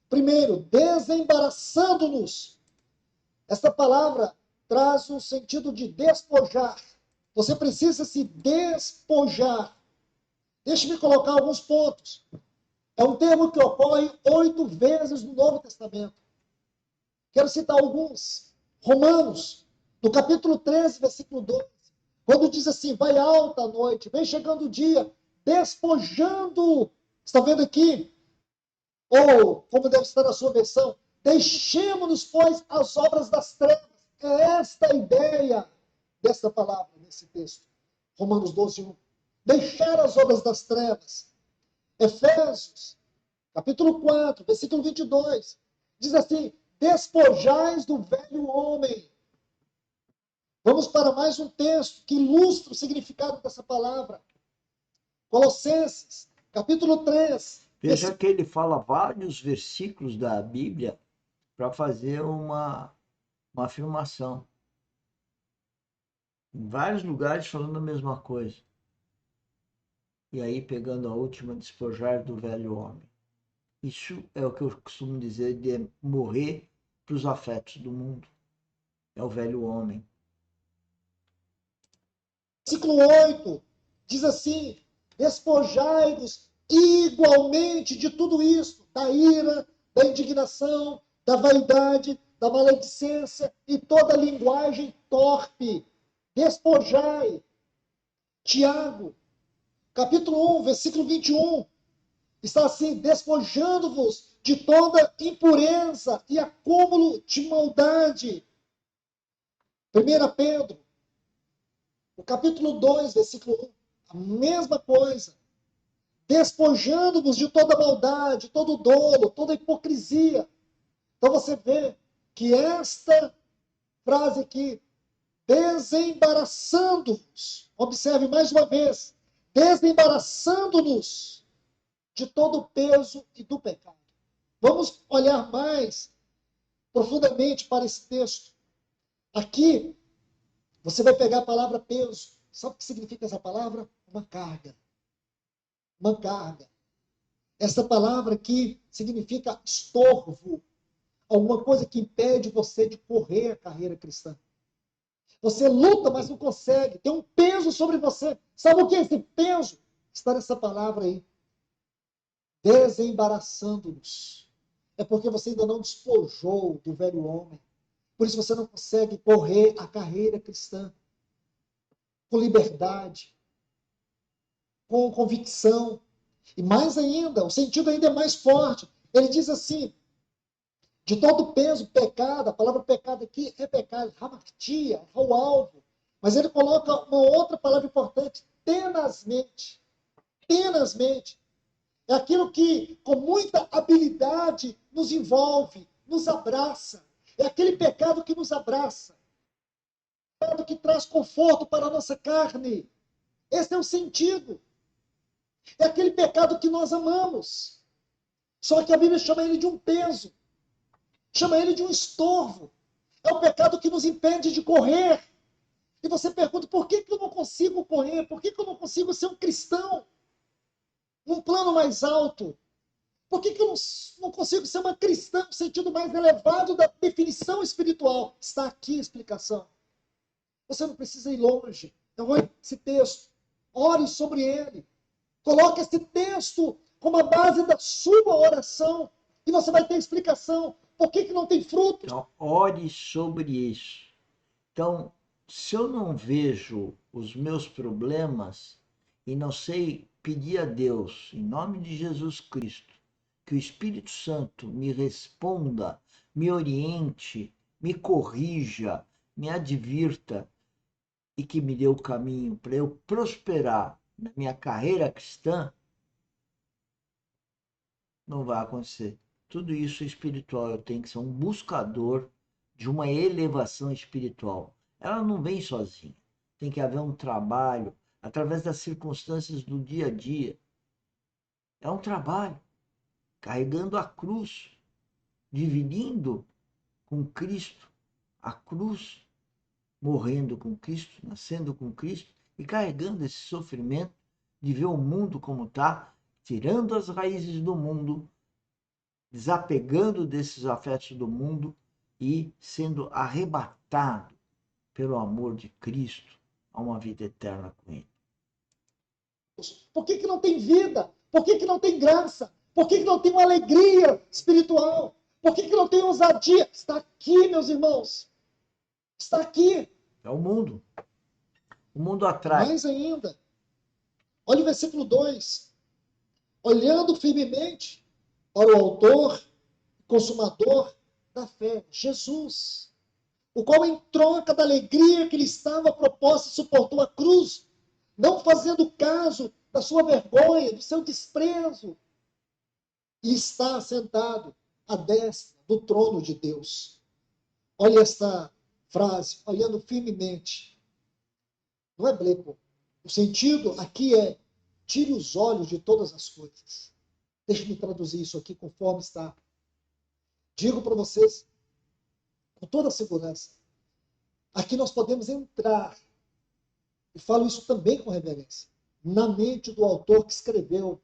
Primeiro, desembaraçando-nos. Essa palavra traz um sentido de despojar. Você precisa se despojar. Deixe-me colocar alguns pontos. É um termo que ocorre 8 vezes no Novo Testamento. Quero citar alguns. Romanos, no capítulo 13, versículo 12, quando diz assim, vai alta a noite, vem chegando o dia, despojando, está vendo aqui? Ou, como deve estar na sua versão, deixemos-nos, pois, as obras das trevas. É esta a ideia desta palavra, nesse texto. Romanos 12, 1. Deixar as obras das trevas. Efésios, capítulo 4, versículo 22, diz assim, despojais do velho homem. Vamos para mais um texto que ilustra o significado dessa palavra. Colossenses, capítulo 3. Veja que ele fala vários versículos da Bíblia para fazer uma afirmação. Em vários lugares falando a mesma coisa. E aí pegando a última, despojar do velho homem. Isso é o que eu costumo dizer de morrer para os afetos do mundo. É o velho homem. Versículo 8 diz assim, despojai-vos igualmente de tudo isso, da ira, da indignação, da vaidade, da maledicência e toda linguagem torpe. Despojai. Tiago, capítulo 1, versículo 21, está assim, despojando-vos de toda impureza e acúmulo de maldade. 1 Pedro, o capítulo 2, versículo 1, a mesma coisa. Despojando-vos de toda maldade, todo dolo, toda hipocrisia. Então você vê que esta frase aqui, desembaraçando-nos, observe mais uma vez, desembaraçando-nos de todo o peso e do pecado. Vamos olhar mais profundamente para esse texto. Aqui, você vai pegar a palavra peso. Sabe o que significa essa palavra? Uma carga. Uma carga. Essa palavra aqui significa estorvo. Alguma coisa que impede você de correr a carreira cristã. Você luta, mas não consegue. Tem um peso sobre você. Sabe o que é esse peso? Está nessa palavra aí. Desembaraçando-nos. É porque você ainda não despojou do velho homem. Por isso você não consegue correr a carreira cristã com liberdade, com convicção. E mais ainda, o sentido ainda é mais forte. Ele diz assim, de todo peso, pecado, a palavra pecado aqui é pecado, hamartia, é o alvo. Mas ele coloca uma outra palavra importante, tenazmente. Tenazmente. É aquilo que, com muita habilidade, nos envolve, nos abraça. É aquele pecado que nos abraça. É o pecado que traz conforto para a nossa carne. Esse é o sentido. É aquele pecado que nós amamos. Só que a Bíblia chama ele de um peso. Chama ele de um estorvo. É o pecado que nos impede de correr. E você pergunta, por que eu não consigo correr? Por que eu não consigo ser um cristão? Num plano mais alto? Por que eu não consigo ser uma cristã no sentido mais elevado da definição espiritual? Está aqui a explicação. Você não precisa ir longe. Então, olhe esse texto. Ore sobre ele. Coloque esse texto como a base da sua oração. E você vai ter explicação. Por que não tem frutos? Então, ore sobre isso. Então, se eu não vejo os meus problemas e não sei pedir a Deus, em nome de Jesus Cristo, que o Espírito Santo me responda, me oriente, me corrija, me advirta e que me dê o caminho para eu prosperar na minha carreira cristã, não vai acontecer. Tudo isso é espiritual. Eu tenho que ser um buscador de uma elevação espiritual. Ela não vem sozinha. Tem que haver um trabalho através das circunstâncias do dia a dia. É um trabalho carregando a cruz, dividindo com Cristo a cruz, morrendo com Cristo, nascendo com Cristo e carregando esse sofrimento de ver o mundo como está, tirando as raízes do mundo, desapegando desses afetos do mundo e sendo arrebatado pelo amor de Cristo a uma vida eterna com Ele. Por que não tem vida? Por que não tem graça? Por que não tem uma alegria espiritual? Por que não tem ousadia? Está aqui, meus irmãos. Está aqui. É o mundo. O mundo atrai. Mais ainda. Olha o versículo 2. Olhando firmemente para o autor, consumador da fé, Jesus, o qual em troca da alegria que lhe estava proposta suportou a cruz, não fazendo caso da sua vergonha, do seu desprezo, e está sentado à destra do trono de Deus. Olha esta frase, olhando firmemente. Não é bleco. O sentido aqui é: tire os olhos de todas as coisas. Deixe-me traduzir isso aqui conforme está. Digo para vocês, com toda a segurança, aqui nós podemos entrar, e falo isso também com reverência, na mente do autor que escreveu.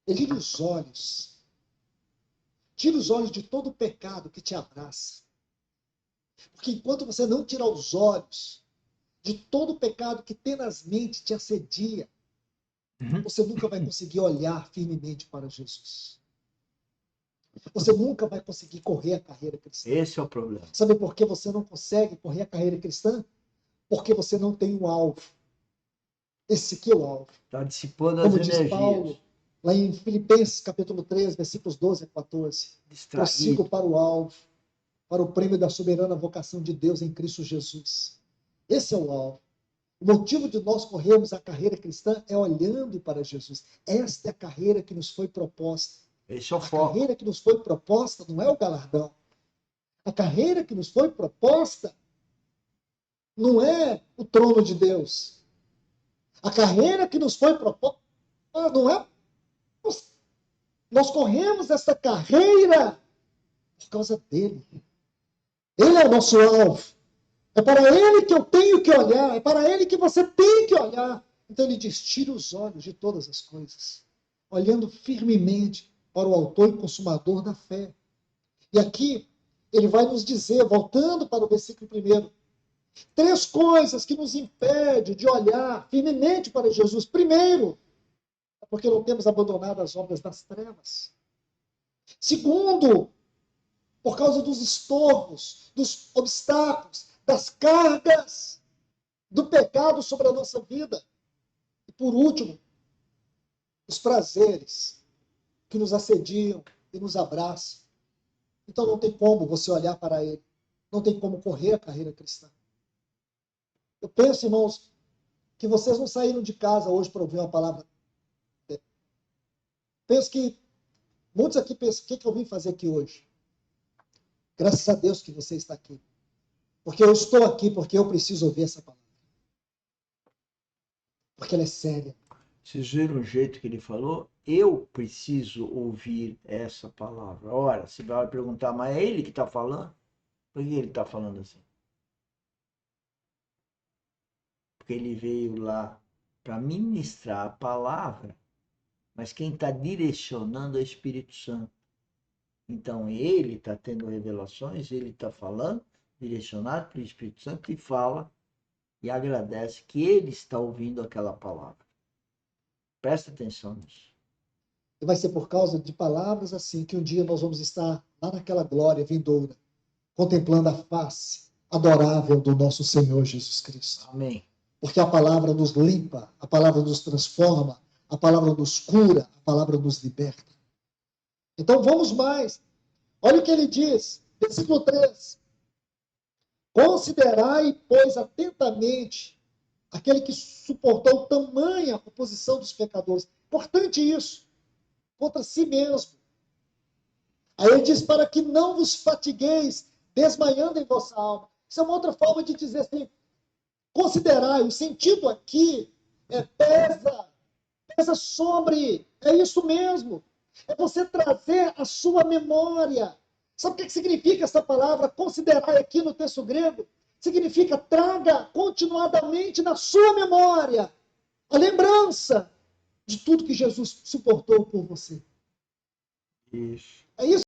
Ele tira os olhos. Tira os olhos de todo o pecado que te abraça. Porque enquanto você não tirar os olhos de todo o pecado que tenazmente te assedia, você nunca vai conseguir olhar firmemente para Jesus. Você nunca vai conseguir correr a carreira cristã. Esse é o problema. Sabe por que você não consegue correr a carreira cristã? Porque você não tem um alvo. Esse aqui é o alvo. Está dissipando as Como diz energias. Paulo, lá em Filipenses, capítulo 3, versículos 12 a 14. Prossigo para o alvo, para o prêmio da soberana vocação de Deus em Cristo Jesus. Esse é o alvo. O motivo de nós corrermos a carreira cristã é olhando para Jesus. Esta é a carreira que nos foi proposta. Esse é o A foco. carreira que nos foi proposta não é o galardão. A carreira que nos foi proposta não é o trono de Deus. A carreira que nos foi proposta não é... Nós corremos essa carreira por causa dele. Ele é o nosso alvo. É para ele que eu tenho que olhar. É para ele que você tem que olhar. Então ele diz: tira os olhos de todas as coisas, olhando firmemente para o autor e consumador da fé. E aqui ele vai nos dizer, voltando para o versículo 1, 3 coisas que nos impedem de olhar firmemente para Jesus. Primeiro, é porque não temos abandonado as obras das trevas. Segundo, por causa dos estorvos, dos obstáculos, das cargas do pecado sobre a nossa vida. E por último, os prazeres que nos assediam e nos abraçam. Então não tem como você olhar para ele. Não tem como correr a carreira cristã. Eu penso, irmãos, que vocês não saíram de casa hoje para ouvir uma palavra. Penso que muitos aqui pensam: o que eu vim fazer aqui hoje? Graças a Deus que você está aqui. Porque eu estou aqui porque eu preciso ouvir essa palavra. Porque ela é séria. Vocês viram o jeito que ele falou? Eu preciso ouvir essa palavra. Ora, você vai perguntar, mas é ele que está falando? Por que ele está falando assim? Porque ele veio lá para ministrar a palavra, mas quem está direcionando é o Espírito Santo. Então ele está tendo revelações, ele está falando, direcionado pelo Espírito Santo, e fala e agradece que ele está ouvindo aquela palavra. Presta atenção nisso. E vai ser por causa de palavras assim que um dia nós vamos estar lá naquela glória vindoura, contemplando a face adorável do nosso Senhor Jesus Cristo. Amém. Porque a palavra nos limpa, a palavra nos transforma, a palavra nos cura, a palavra nos liberta. Então vamos mais. Olha o que ele diz, versículo 3. Considerai, pois, atentamente aquele que suportou tamanha oposição dos pecadores. Importante isso. Contra si mesmo. Aí ele diz: para que não vos fatigueis, desmaiando em vossa alma. Isso é uma outra forma de dizer assim: considerai. O sentido aqui é pesa sobre. É isso mesmo. É você trazer a sua memória. Sabe o que significa essa palavra considerar aqui no texto grego? Significa traga continuadamente na sua memória a lembrança de tudo que Jesus suportou por você. Isso. É isso.